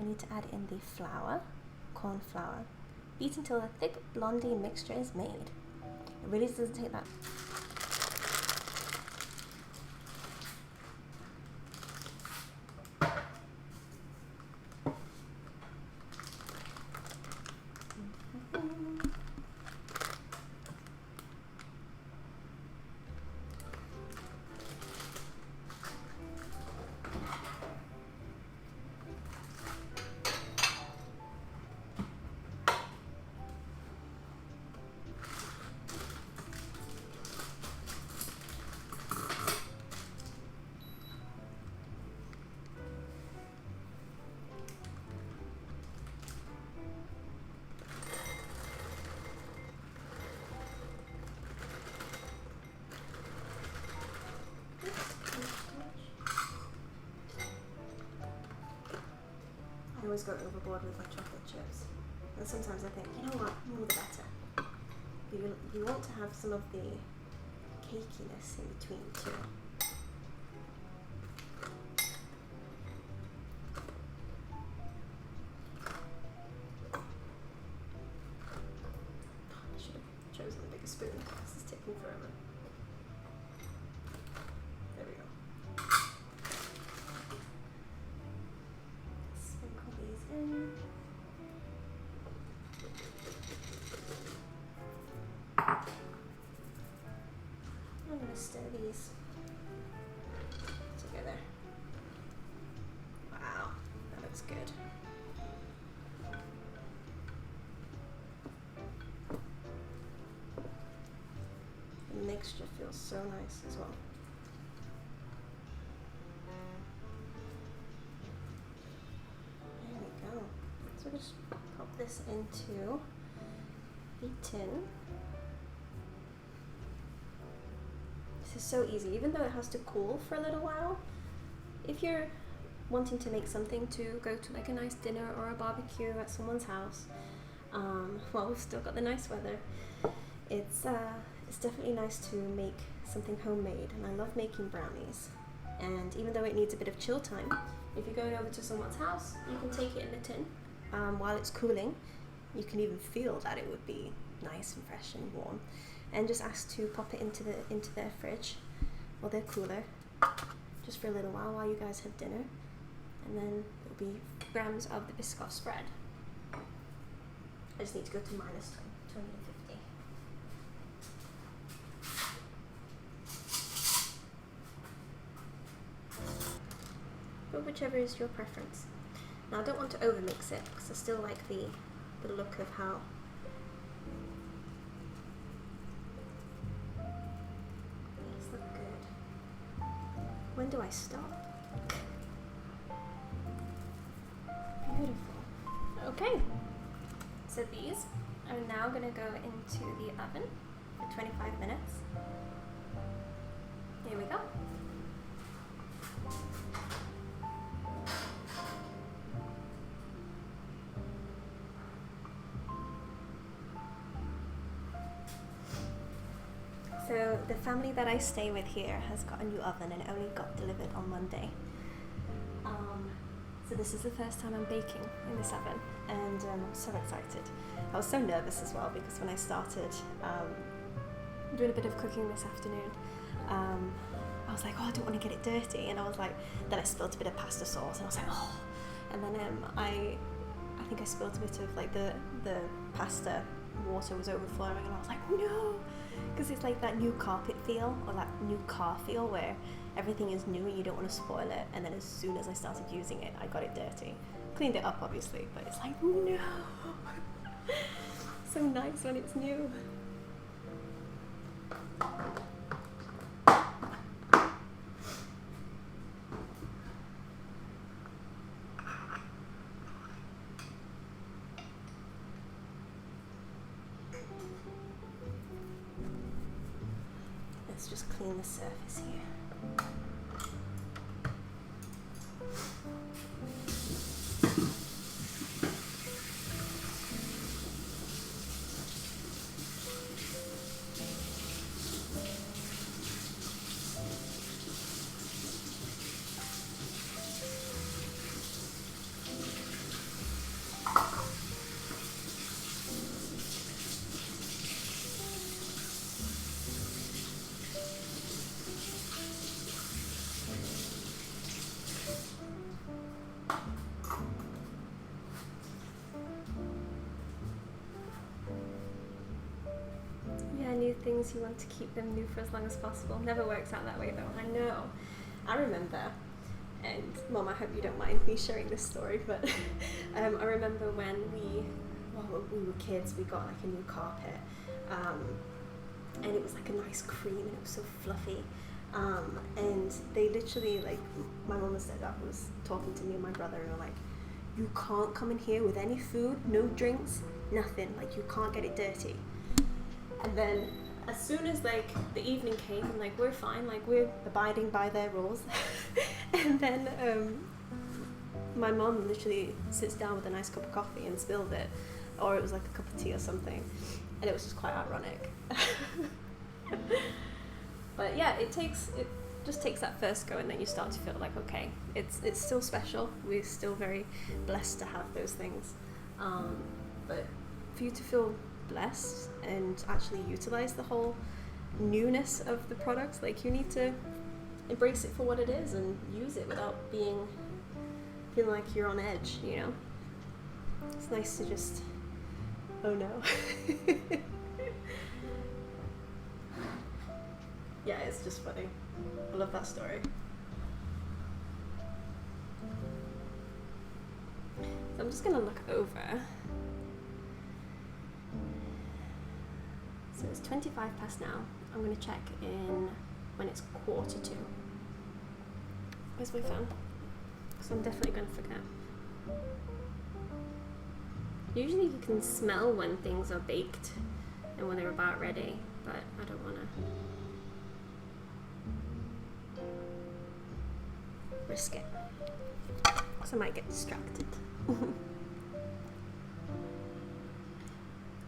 need to add in the flour, corn flour. Beat until a thick blondie mixture is made. It really doesn't take that. I always go overboard with my chocolate chips, and sometimes I think, you know what, more the better. You want to have some of the cakiness in between too. I should have chosen a bigger spoon. This is taking forever. There we go. Sprinkle these in. I'm going to stir these together. Wow, that looks good. The mixture feels so nice as well. There we go. So just pop this into the tin. This is so easy, even though it has to cool for a little while. If you're wanting to make something to go to like a nice dinner or a barbecue at someone's house, while we've still got the nice weather, it's definitely nice to make something homemade, and I love making brownies. And even though it needs a bit of chill time, if you're going over to someone's house, you can take it in the tin while it's cooling. You can even feel that it would be nice and fresh and warm, and just ask to pop it into their fridge or their cooler just for a little while you guys have dinner, and then there'll be grams of the Biscoff spread. I just need to go to minus 250. But whichever is your preference. Now I don't want to overmix it because I still like the look of how these look good. When do I stop? Beautiful. Okay, so these are now going to go into the oven for 25 minutes. Here we go. So the family that I stay with here has got a new oven, and it only got delivered on Monday. So this is the first time I'm baking in this oven, and I'm so excited. I was so nervous as well because when I started doing a bit of cooking this afternoon, I was like, oh, I don't want to get it dirty, and I was like, then I spilled a bit of pasta sauce, and I was like, oh, and then I think I spilled a bit of like the pasta water was overflowing, and I was like, no, because it's like that new carpet feel, or that new car feel where everything is new and you don't want to spoil it, and then as soon as I started using it, I got it dirty. Cleaned it up obviously, but it's like, no. So nice when it's new. Let's just clean the surface here. things, you want to keep them new for as long as possible. Never works out that way though, I know. I remember, and Mom, I hope you don't mind me sharing this story, but I remember when we were kids, we got like a new carpet, and it was like a nice cream and it was so fluffy. And they literally, like, my mum and stepdad was talking to me and my brother and were like, you can't come in here with any food, no drinks, nothing, like you can't get it dirty. And then as soon as like the evening came, I'm like, we're fine, like we're abiding by their rules. And then my mum literally sits down with a nice cup of coffee and spilled it, or it was like a cup of tea or something, and it was just quite ironic. But yeah, it just takes that first go, and then you start to feel like, okay, it's still special. We're still very blessed to have those things. But for you to feel blessed and actually utilize the whole newness of the products, like you need to embrace it for what it is and use it without feeling like you're on edge, you know? It's nice to just, oh no. Yeah, it's just funny. I love that story. So I'm just gonna look over. So it's 25 past now. I'm gonna check in when it's 1:45. Where's my phone? Because I'm definitely gonna forget. Usually you can smell when things are baked and when they're about ready, but I don't wanna risk it, because I might get distracted.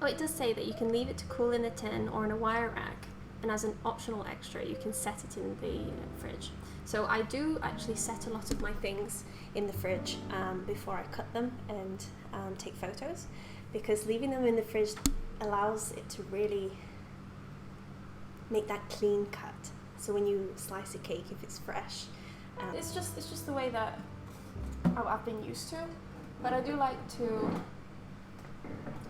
Oh, it does say that you can leave it to cool in a tin or in a wire rack, and as an optional extra you can set it in the fridge. So I do actually set a lot of my things in the fridge before I cut them and take photos, because leaving them in the fridge allows it to really make that clean cut. So when you slice a cake, if it's fresh, it's just the way that I've been used to. But I do like to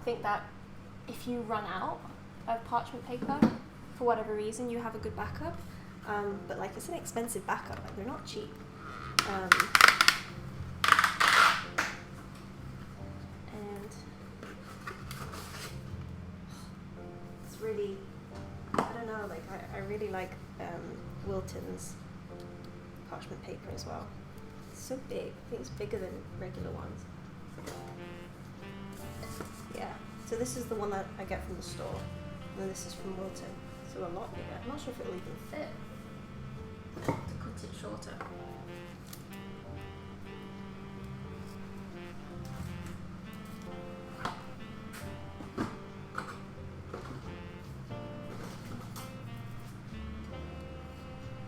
think that if you run out of parchment paper for whatever reason, you have a good backup. But like, it's an expensive backup, like they're not cheap. And it's really, I don't know, like I really like Wilton's parchment paper as well. It's so big. I think it's bigger than regular ones. Yeah. So this is the one that I get from the store, and then this is from Wilton. So a lot bigger. I'm not sure if it'll even fit to cut it shorter.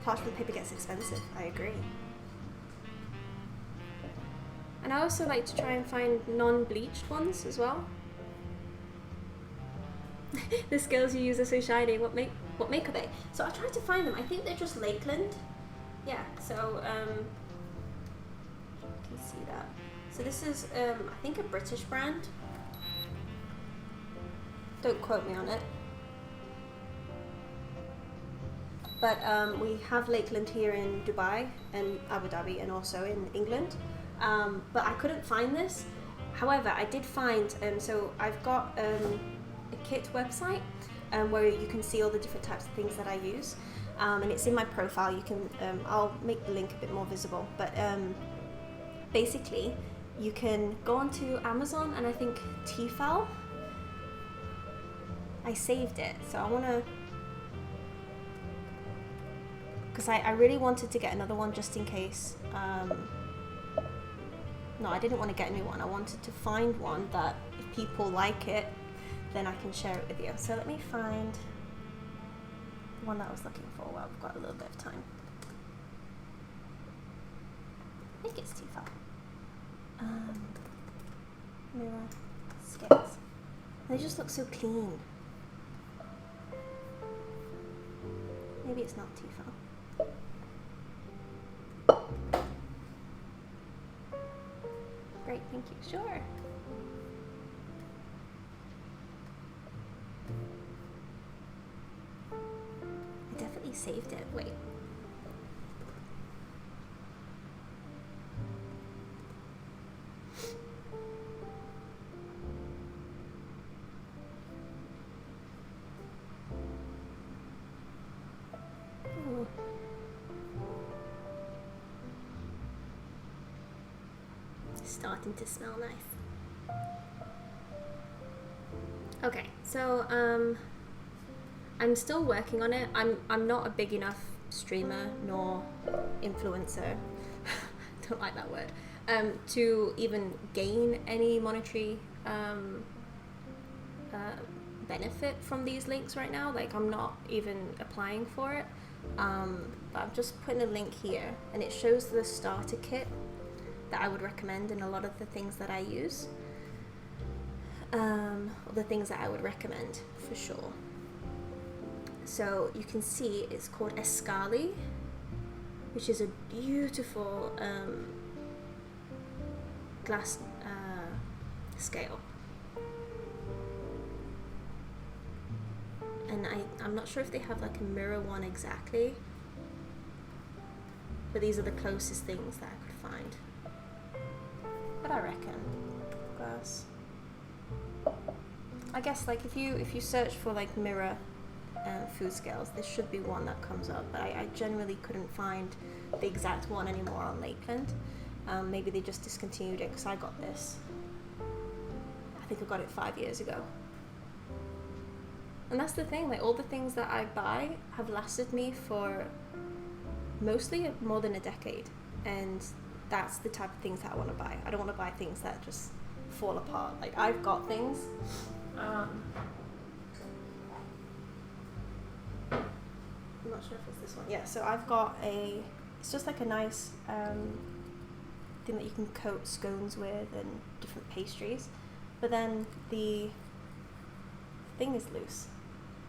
Parchment paper gets expensive, I agree. And I also like to try and find non-bleached ones as well. The scales you use are so shiny. What make are they? So I tried to find them. I think they're just Lakeland. Yeah. So you can see that. So this is I think a British brand. Don't quote me on it. But we have Lakeland here in Dubai and Abu Dhabi, and also in England. But I couldn't find this. However, I did find, so I've got a kit website where you can see all the different types of things that I use. And it's in my profile. You can, I'll make the link a bit more visible. But basically, you can go onto Amazon and I think Tefal. I saved it, so I want to, because I really wanted to get another one just in case. No, I didn't want to get a new one. I wanted to find one that if people like it, then I can share it with you. So let me find the one that I was looking for while we've got a little bit of time. I think it's Tefal. Mirror scales. They just look so clean. Maybe it's not Tefal. Great, thank you. Sure. saved it. Wait. Ooh. Starting to smell nice. Okay, so I'm still working on it. I'm not a big enough streamer nor influencer. Don't like that word. To even gain any monetary benefit from these links right now. Like, I'm not even applying for it. But I'm just putting a link here, and it shows the starter kit that I would recommend, and a lot of the things that I use. The things that I would recommend for sure. So you can see it's called Escali, which is a beautiful glass scale. And I'm not sure if they have like a mirror one exactly, but these are the closest things that I could find. But I reckon glass. I guess like if you search for like mirror food scales, there should be one that comes up, but I generally couldn't find the exact one anymore on Lakeland. Maybe they just discontinued it because I got this. I think I got it 5 years ago. And that's the thing, like all the things that I buy have lasted me for mostly more than a decade, and that's the type of things that I want to buy. I don't want to buy things that just fall apart. Like I've got things. I'm not sure if it's this one. Yeah, so I've got it's just like a nice thing that you can coat scones with and different pastries. But then the thing is loose.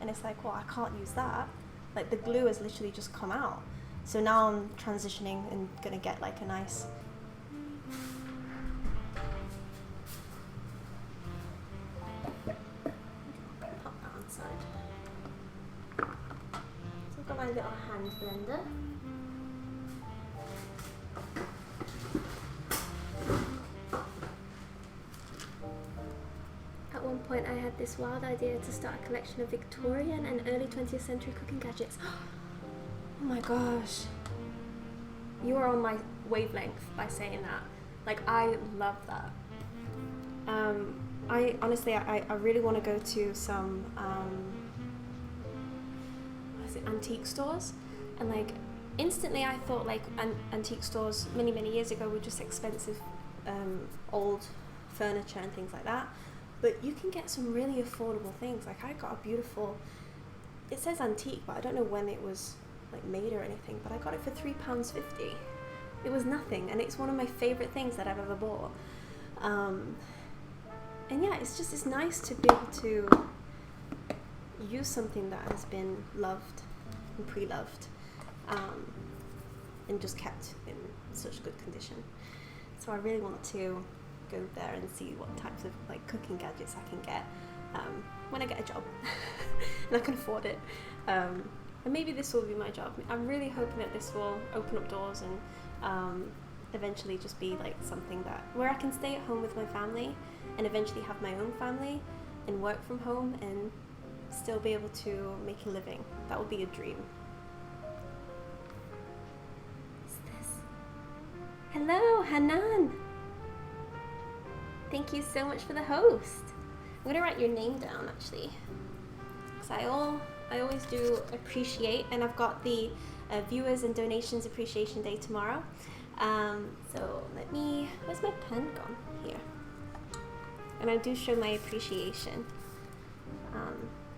And it's like, well, I can't use that. Like the glue has literally just come out. So now I'm transitioning and gonna get like a nice pop that on side. So I've got my little hand blender. At one point I had this wild idea to start a collection of Victorian and early 20th century cooking gadgets. Oh my gosh. You are on my wavelength by saying that. Like, I love that. I honestly, I really want to go to some antique stores, and like instantly I thought like antique stores many years ago were just expensive old furniture and things like that. But you can get some really affordable things. Like I got a beautiful, it says antique, but I don't know when it was like made or anything, but I got it for £3.50. It was nothing, and it's one of my favorite things that I've ever bought. And yeah, it's nice to be able to use something that has been loved and pre-loved, and just kept in such good condition. So I really want to go there and see what types of like cooking gadgets I can get when I get a job and I can afford it. And maybe this will be my job. I'm really hoping that this will open up doors and eventually just be like something that where I can stay at home with my family and eventually have my own family and work from home and still be able to make a living. That would be a dream. What's this? Hello, Hanan. Thank you so much for the host. I'm gonna write your name down actually, because I always do appreciate, and I've got the viewers and donations appreciation day tomorrow. So where's my pen gone? Here. And I do show my appreciation.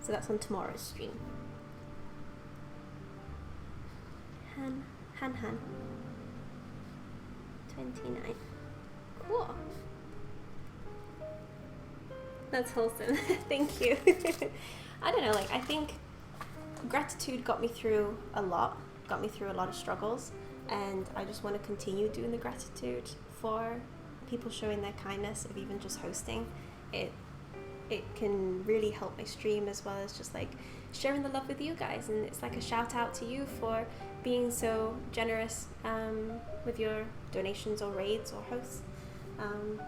So that's on tomorrow's stream. Han. 29. Cool. That's wholesome. Thank you. I don't know, like I think gratitude got me through a lot of struggles, and I just want to continue doing the gratitude for people showing their kindness of even just hosting. It it can really help my stream, as well as just like sharing the love with you guys. And it's like a shout out to you for being so generous with your donations or raids or hosts.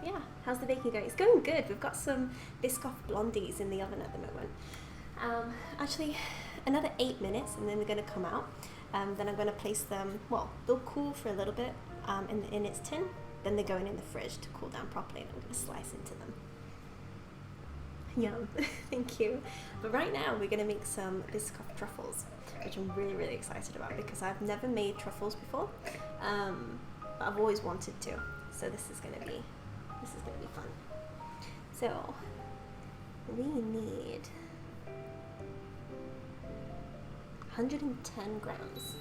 Yeah, how's the baking going? It's going good. We've got some Biscoff blondies in the oven at the moment. Actually, another 8 minutes and then we're going to come out. Then I'm going to place them, well, they'll cool for a little bit in its tin. Then they're going in the fridge to cool down properly, and I'm going to slice into them. Yum. Thank you. But right now we're going to make some Biscoff truffles, which I'm really, really excited about because I've never made truffles before. But I've always wanted to. So this is going to be fun. So we need 110 grams.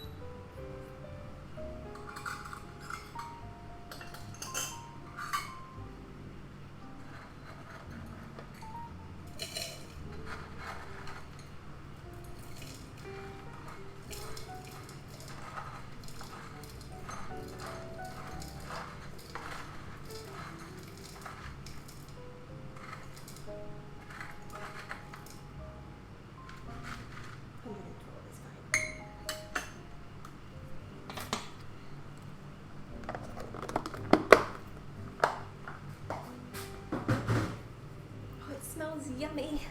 Yummy.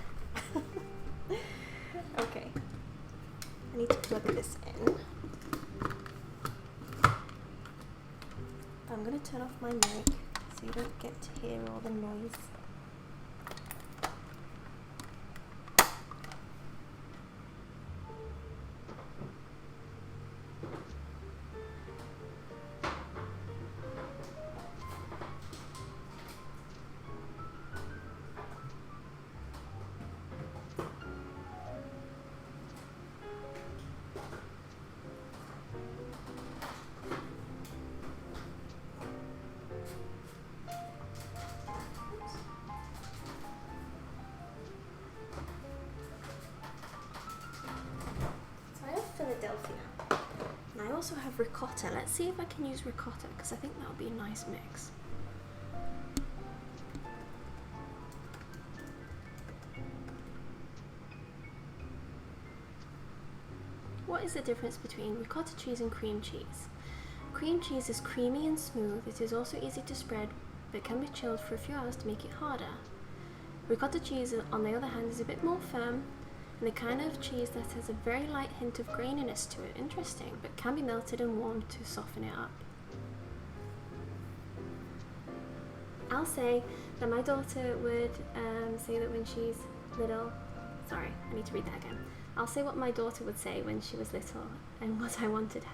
Okay, I need to plug this in. I'm going to turn off my mic so you don't get to hear all the noise. Philadelphia. And I also have ricotta. Let's see if I can use ricotta because I think that would be a nice mix. What is the difference between ricotta cheese and cream cheese? Cream cheese is creamy and smooth. It is also easy to spread, but can be chilled for a few hours to make it harder. Ricotta cheese, on the other hand, is a bit more firm, and the kind of cheese that has a very light hint of graininess to it. Interesting, but can be melted and warmed to soften it up. I'll say that my daughter would say that when she's little, sorry, I need to read that again. I'll say what my daughter would say when she was little and what I wanted,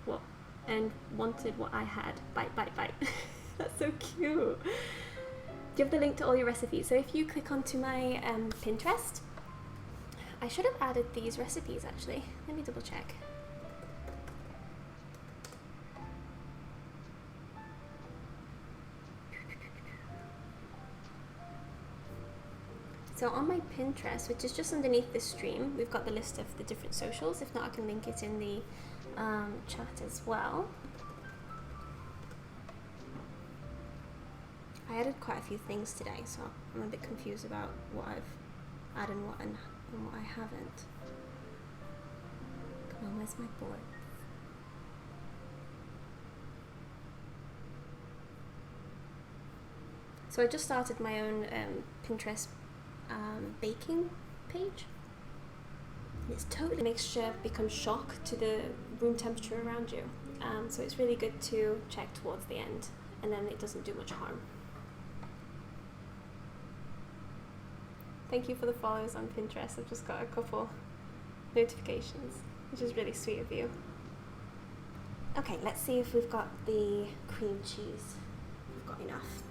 what I had. Bite, bite, bite. That's so cute. Give the link to all your recipes. So if you click onto my Pinterest, I should have added these recipes actually. Let me double check. So on my Pinterest, which is just underneath this stream, we've got the list of the different socials. If not, I can link it in the chat as well. I added quite a few things today, so I'm a bit confused about what I've added and what I haven't. Come on, where's my board? So I just started my own Pinterest baking page. It's totally mixture becomes shock to the room temperature around you. So it's really good to check towards the end, and then it doesn't do much harm. Thank you for the follows on Pinterest. I've just got a couple notifications, which is really sweet of you. Okay, let's see if we've got the cream cheese. We've got enough.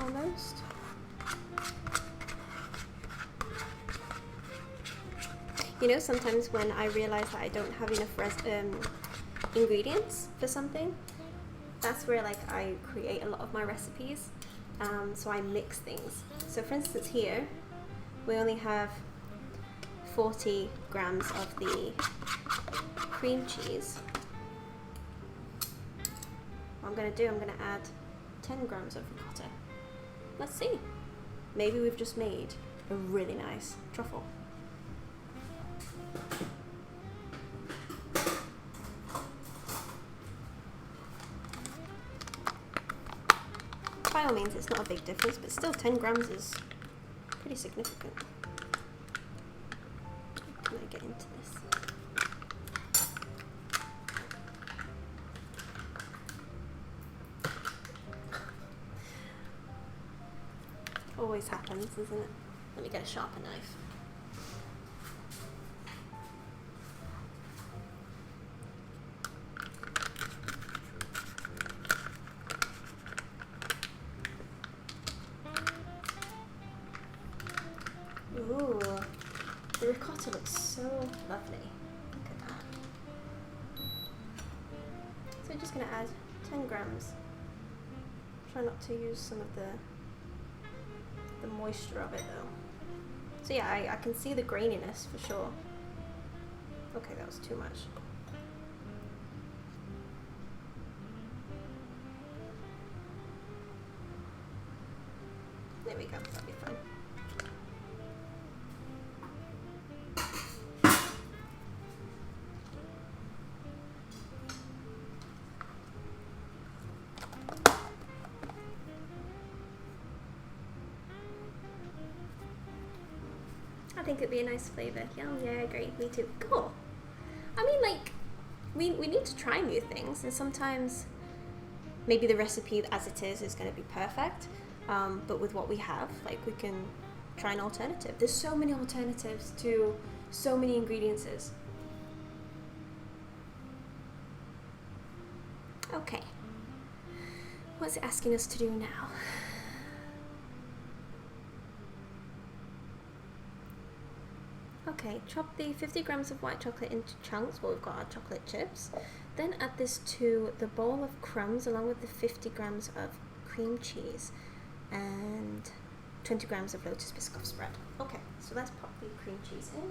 Almost. You know, sometimes when I realize that I don't have enough ingredients for something, that's where like I create a lot of my recipes. So I mix things. So for instance here, we only have 40 grams of the cream cheese. What I'm going to do, I'm going to add 10 grams of ricotta. Let's see. Maybe we've just made a really nice truffle. By all means, it's not a big difference, but still 10 grams is pretty significant. Can I get into this? Always happens, isn't it? Let me get a sharper knife. Ooh, the ricotta looks so lovely. Look at that. So we're just going to add 10 grams. Try not to use some of the moisture of it though. So yeah, I can see the graininess for sure. Okay, that was too much. There we go, that'll be fine. I think it'd be a nice flavour. Yeah, I agree. Me too. Cool. I mean, like, we need to try new things, and sometimes maybe the recipe as it is going to be perfect, but with what we have, like, we can try an alternative. There's so many alternatives to so many ingredients. Okay. What's it asking us to do now? Okay, chop the 50 grams of white chocolate into chunks. Well, we've got our chocolate chips. Then add this to the bowl of crumbs along with the 50 grams of cream cheese and 20 grams of Lotus Biscoff spread. Okay, so let's pop the cream cheese in.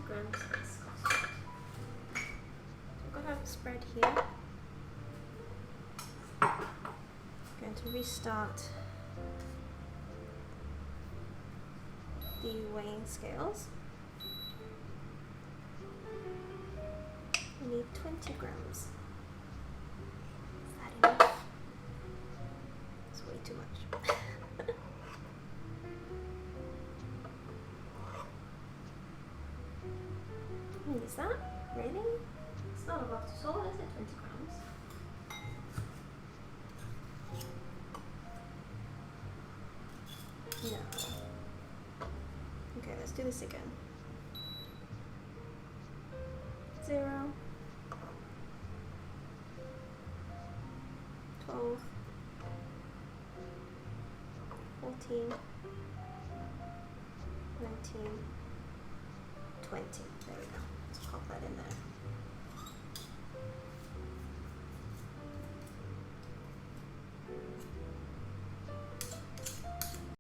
Grams of Biscoff spread. I've got our spread here. I'm going to restart the weighing scales. We need 20 grams. Is that enough? It's way too much. Is that really? It's not a lot at all, is it? 20 grams. No. Okay, let's do this again. 0, 12, 14, 19, 20. There we go. Let's pop that in there.